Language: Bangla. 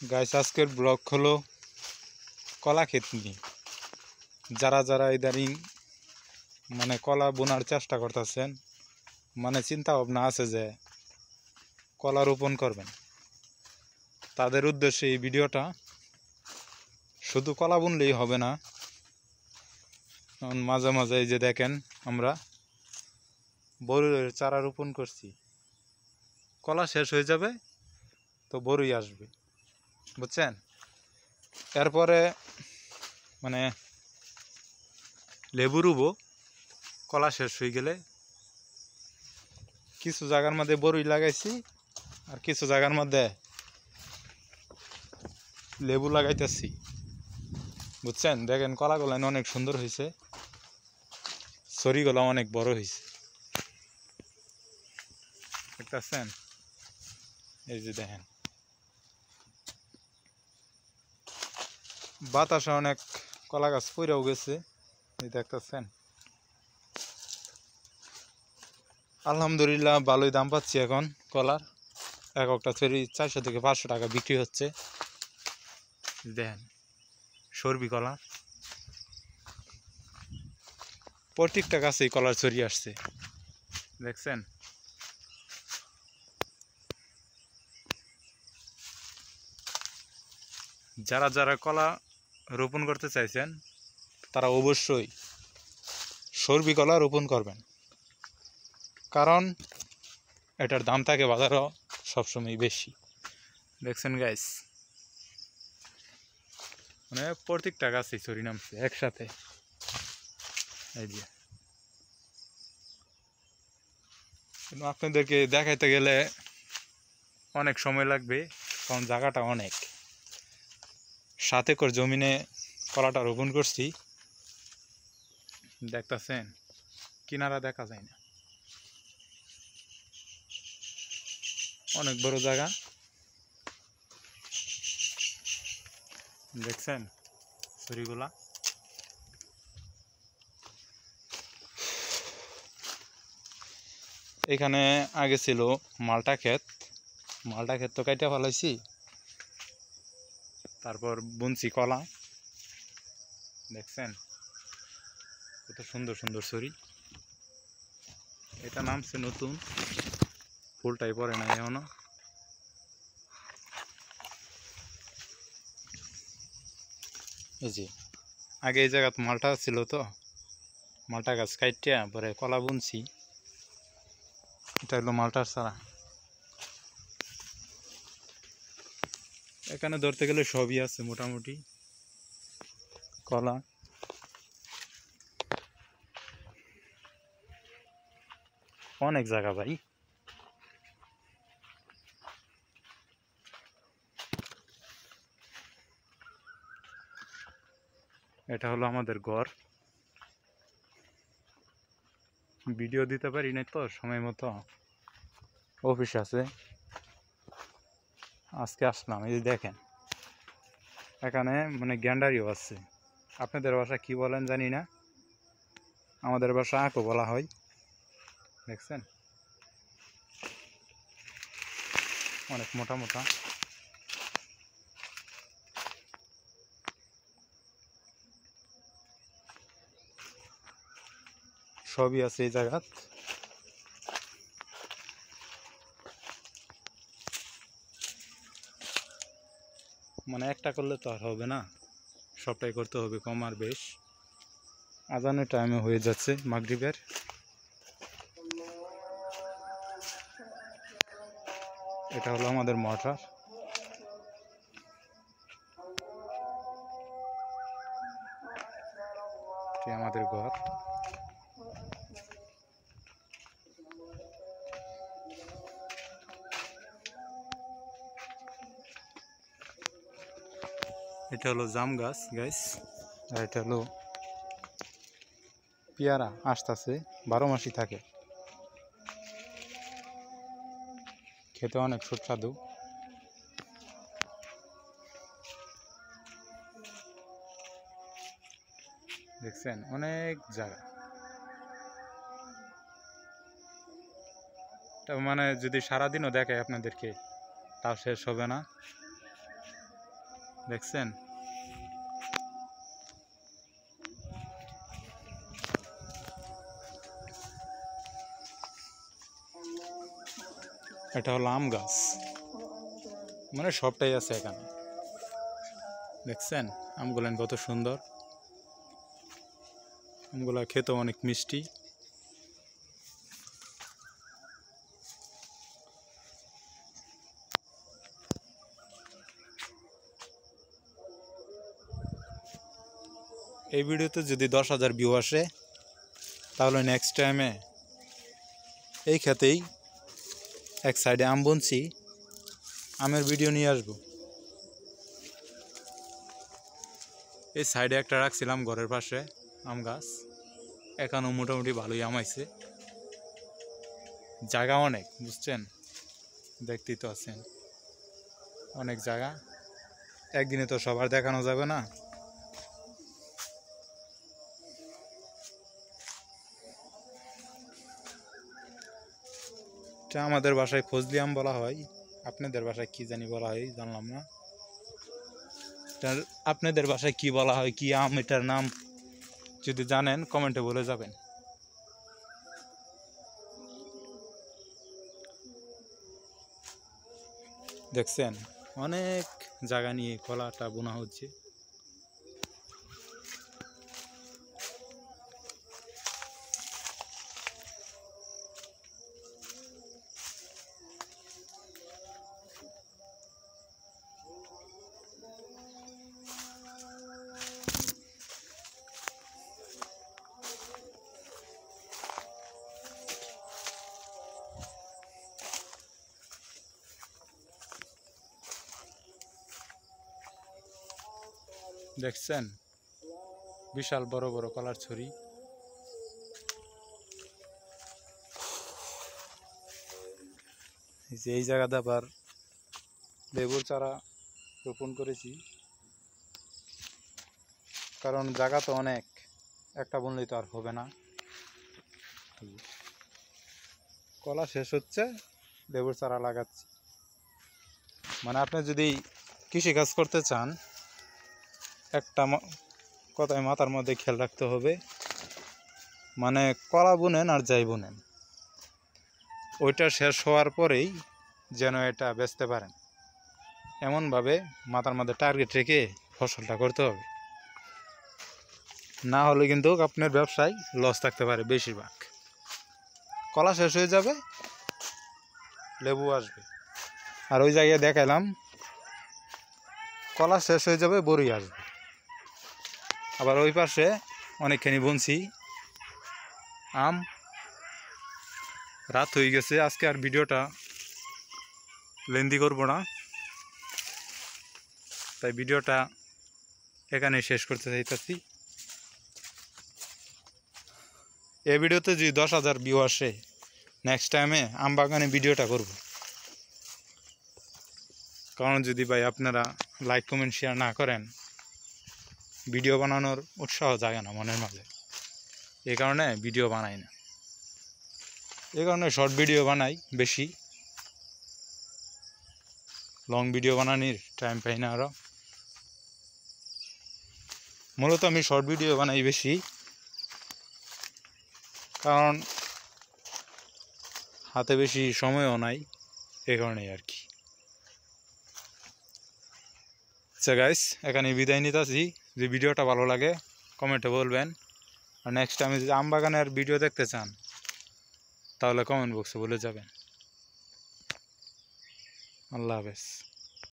গাইস আজকের ব্লগ হলো কলা ক্ষেত নিয়ে। যারা যারা ইদারিং কলা বোনার চেষ্টা করতেছেন, চিন্তা ভাবনা আছে যে কলা রোপণ করবেন, তাদের উদ্দেশ্যে এই ভিডিওটা। শুধু কলা বুনলেই হবে না, মাঝে মাঝে এই যে দেখেন আমরা বড়ইয়ের চারা রোপণ করছি। কলা শেষ হয়ে যাবে তো বড়ই আসবে, বুঝছেন। এরপরে লেবু রুবো, কলা শেষ হয়ে গেলে। কিছু জায়গার মধ্যে বড়ই লাগাইছি আর কিছু জায়গার মধ্যে লেবু লাগাইতেছি, বুঝছেন। দেখেন কলাগুলো অনেক সুন্দর হয়েছে, সরিগুলো অনেক বড় হয়েছে, দেখতেছেন। এই যে দেখেন বাতাসে অনেক কলা গাছ পইরাও গেছে, এই দেখতেছেন। আলহামদুলিল্লাহ ভালোই দাম পাচ্ছি এখন কলার। এক একটা চুরি 400 থেকে 500 টাকা বিক্রি হচ্ছে। দেখেন সরবি কলা, প্রত্যেকটা গাছেই কলার চুরি আসছে, দেখছেন। যারা যারা কলা রোপণ করতে চাইছেন তারা অবশ্যই সরবি কলা রোপণ করবেন, কারণ এটার দাম থাকে বাজারও সবসময় বেশি, দেখছেন গাইস। প্রত্যেকটা গাছেই চুরি নামছে একসাথে। এই যে আপনাদেরকে দেখাইতে গেলে অনেক সময় লাগবে, কারণ জায়গাটা অনেক। 7 একর জমিনে কলাটা রোপণ করছি, দেখতেছেন কিনারা দেখা যায় না, অনেক বড় জায়গা, দেখছেন ছড়িগুলা। এখানে আগে ছিল মালটা ক্ষেত তো কাইটা ফেলাইছি, তারপর বুনছি কলা, দেখছেন কত সুন্দর সুন্দর ছড়ি। এটা নামছে নতুন, ফুলটাই পরে নাই এখনো। এই যে আগে এই জায়গা মালটা ছিল, তো মালটা গাছ কাইটিয়া পরে কলা বুনছি। এটা হলো মালটার চারা। এখানে ধরতে গেলে সবই আছে মোটামুটি, কলা, অনেক জায়গা ভাই। এটা হলো আমাদের ঘর। ভিডিও দিতে পারি নাই তো সময় মতো, অফিস আছে, আজকে আসলাম। এই যে দেখেন এখানে গ্যান্ডারিও আছে। আপনাদের বাসা কি বলেন জানি না, আমাদের বাসা আঁকও বলা হয়, দেখছেন অনেক মোটা মোটা। সবই আছে এই জায়গা। একটা করলে তো আর হবে না, সবটাই করতে হবে, কম আর বেশ। আজানের টাইমে হয়ে যাচ্ছে মাগরিবের। এটা হলো আমাদের মোটর, আমাদের ঘর। এটা হলো জাম গাছ গাইস, আর এটা হলো পেয়ারা, আসতেছে 12 মাসই থাকে, খেতে অনেক সুস্বাদু। দেখছেন অনেক জায়গা। যদি সারাদিনও দেখায় আপনাদেরকে তাও শেষ হবে না। দেখছেন এটা হলো আম গাছ, মানে সবটাই আছে এখানে। দেখছেন আমগুলো কত সুন্দর, আমগুলো খেতে অনেক মিষ্টি। এই ভিডিওতে যদি 10,000 ভিউ আসে তাহলে নেক্সট টাইমে এই ক্ষেতেই এক সাইডে আম বুনছি, আমের ভিডিও নিয়ে আসবো। এই সাইডে একটা রাখছিলাম ঘরের পাশে আম গাছ, এখনও মোটামুটি ভালোই আম আইছে। জায়গা অনেক, বুঝছেন, দেখতেই তো আছেন অনেক জায়গা, একদিনে তো সবার দেখানো যাবে না। এটা আমাদের বাসায় ফজলি আম বলা হয়, আপনাদের বাসায় কি জানি বলা হয় জানলাম না। আপনাদের বাসায় কি বলা হয়, কি আম এটার নাম যদি জানেন কমেন্টে বলে যাবেন। দেখছেন অনেক জায়গা নিয়ে কলাটা বোনা হচ্ছে। দেখছেন বিশাল বড় বড় কলার ছড়ি। এই জায়গাতে আবার লেবুর চারা রোপণ করেছি, কারণ জায়গা তো অনেক, একটা বুনলেই তো আর হবে না। কলা শেষ হচ্ছে, লেবুর চারা লাগাচ্ছি। মানে আপনি যদি কৃষিকাজ করতে চান একটা কথায় মাথার মধ্যে খেয়াল রাখতে হবে, মানে কলা বুনেন আর যাই বুনেন ওইটা শেষ হওয়ার পরেই যেন এটা বেচতে পারেন, এমনভাবে মাথার মধ্যে টার্গেট রেখে ফসলটা করতে হবে। না হলে কিন্তু আপনার ব্যবসায় লস থাকতে পারে। বেশিরভাগ কলা শেষ হয়ে যাবে, লেবু আসবে। আর ওই জায়গায় দেখাইলাম কলা শেষ হয়ে যাবে, বড়ি আসবে। আবার ওই পাশে অনেকখানি বুনছি আম। রাত হয়ে গেছে, আজকে আর ভিডিওটা লেন্দি করব না, তাই ভিডিওটা এখানে শেষ করতে চাইতেছি। এই ভিডিওতে যদি 10,000 ভিউ আসে নেক্সট টাইমে আম বাগানে ভিডিওটা করব। কারণ যদি ভাই আপনারা লাইক কমেন্ট শেয়ার না করেন ভিডিও বানানোর উৎসাহ জাগে না মনের মাঝে, এই কারণে ভিডিও বানাই না। এই কারণে শর্ট ভিডিও বানাই বেশি, লং ভিডিও বানানোর টাইম পাই না। আরও মূলত আমি শর্ট ভিডিও বানাই বেশি, কারণ হাতে বেশি সময়ও নাই, এই কারণেই আর কি। আচ্ছা গাইস, এখানে বিদায় নিতেছি। যদি ভিডিওটা ভালো লাগে কমেন্টে বলবেন, আর নেক্সট টাইমে যদি আম বাগানের ভিডিও দেখতে চান তাহলে কমেন্ট বক্সে বলে যাবেন। আল্লাহ হাফেজ।